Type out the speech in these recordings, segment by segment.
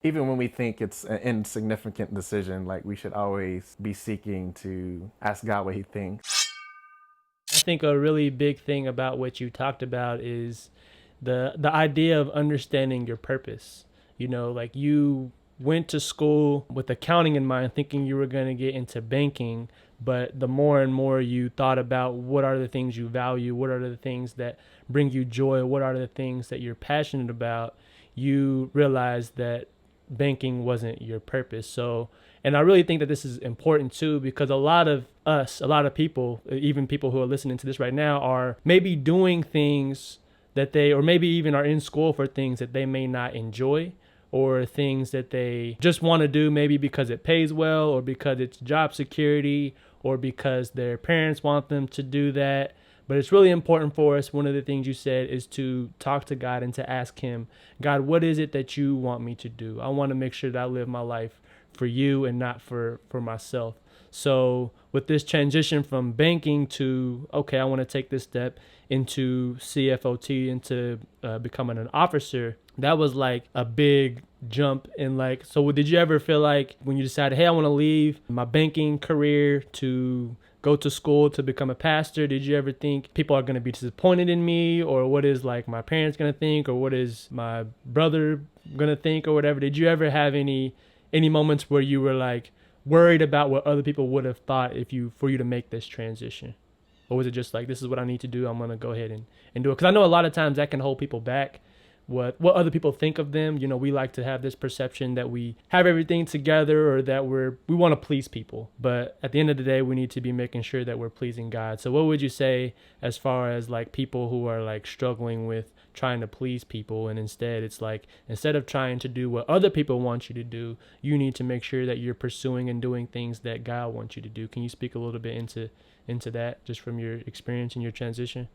even when we think it's an insignificant decision, like we should always be seeking to ask God what he thinks. I think a really big thing about what you talked about is the idea of understanding your purpose. You know, like you went to school with accounting in mind, thinking you were going to get into banking, but the more and more you thought about what are the things you value, what are the things that bring you joy, what are the things that you're passionate about, you realize that banking wasn't your purpose. So, and I really think that this is important too, because a lot of us, a lot of people, even people who are listening to this right now, are maybe doing things that they, or maybe even are in school for things that they may not enjoy, or things that they just want to do, maybe because it pays well, or because it's job security, or because their parents want them to do that. But it's really important for us. One of the things you said is to talk to God and to ask him, God, what is it that you want me to do? I want to make sure that I live my life for you and not for myself. So with this transition from banking to, okay, I want to take this step into CFOT, into becoming an officer, that was like a big jump in like, so did you ever feel like when you decided, hey, I want to leave my banking career to go to school to become a pastor, did you ever think people are going to be disappointed in me, or what is like my parents going to think, or what is my brother going to think, or whatever? Did you ever have any moments where you were like worried about what other people would have thought for you to make this transition? Or was it just like, this is what I need to do, I'm going to go ahead and do it? Because I know a lot of times that can hold people back, what other people think of them. You know, we like to have this perception that we have everything together, or that we want to please people. But at the end of the day, we need to be making sure that we're pleasing God. So what would you say as far as like people who are like struggling with trying to please people, and instead it's like, instead of trying to do what other people want you to do, you need to make sure that you're pursuing and doing things that God wants you to do? Can you speak a little bit into that, just from your experience and your transition?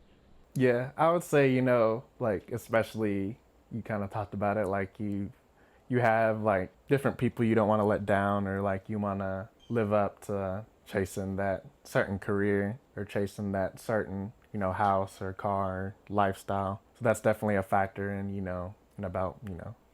Yeah, I would say, like, especially you kind of talked about it, like you have like different people you don't want to let down, or like you want to live up to chasing that certain career, or chasing that certain, house or car lifestyle. So that's definitely a factor in, and about,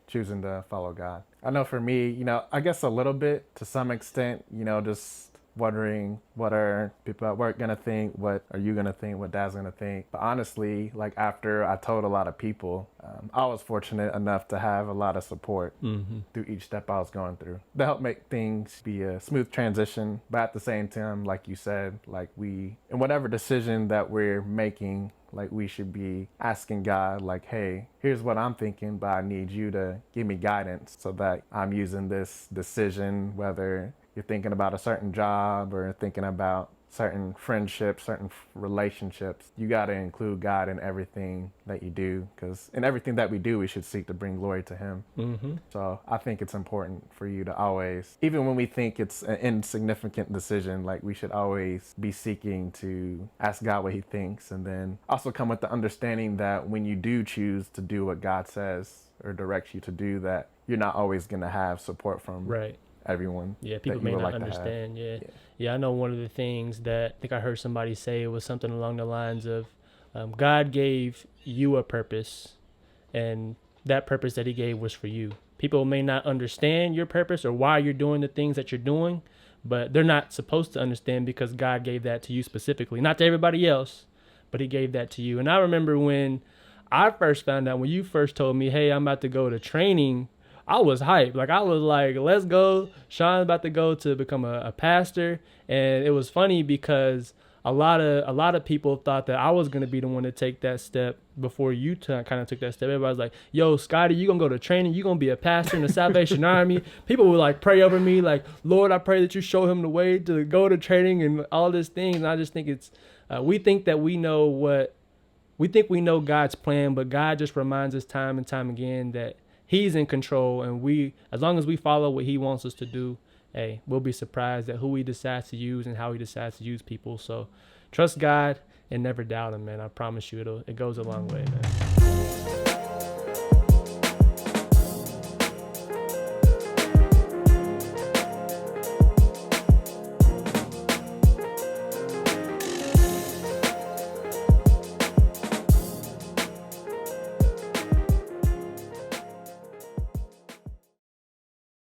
choosing to follow God. I know for me, I guess a little bit to some extent, just wondering what are people at work gonna think, what are you gonna think, what dad's gonna think. But honestly, like after I told a lot of people, I was fortunate enough to have a lot of support through each step I was going through to help make things be a smooth transition. But at the same time, like you said, like in whatever decision that we're making, like we should be asking God, like, hey, here's what I'm thinking, but I need you to give me guidance so that I'm using this decision, whether you're thinking about a certain job or thinking about certain friendships, certain relationships. You got to include God in everything that you do, because in everything that we do, we should seek to bring glory to him. So I think it's important for you to always, even when we think it's an insignificant decision, like we should always be seeking to ask God what he thinks, and then also come with the understanding that when you do choose to do what God says or directs you to do, that you're not always going to have support from Right. everyone. Yeah, people may not understand. Yeah. I know one of the things that I think I heard somebody say, it was something along the lines of, God gave you a purpose, and that purpose that he gave was for you. People may not understand your purpose or why you're doing the things that you're doing, but they're not supposed to understand, because God gave that to you specifically, not to everybody else, but he gave that to you. And I remember when I first found out, when you first told me, hey, I'm about to go to training, I was hyped. Like, I was like, let's go. Sean's about to go to become a pastor. And it was funny because a lot of people thought that I was going to be the one to take that step before you kind of took that step. Everybody was like, yo, Scotty, you going to go to training? You going to be a pastor in the Salvation Army? People would like pray over me like, Lord, I pray that you show him the way to go to training and all these things. And I just think it's, we think that we know God's plan, but God just reminds us time and time again that he's in control, and as long as we follow what he wants us to do, hey, we'll be surprised at who he decides to use and how he decides to use people. So trust God and never doubt him, man. I promise you, it goes a long way, man.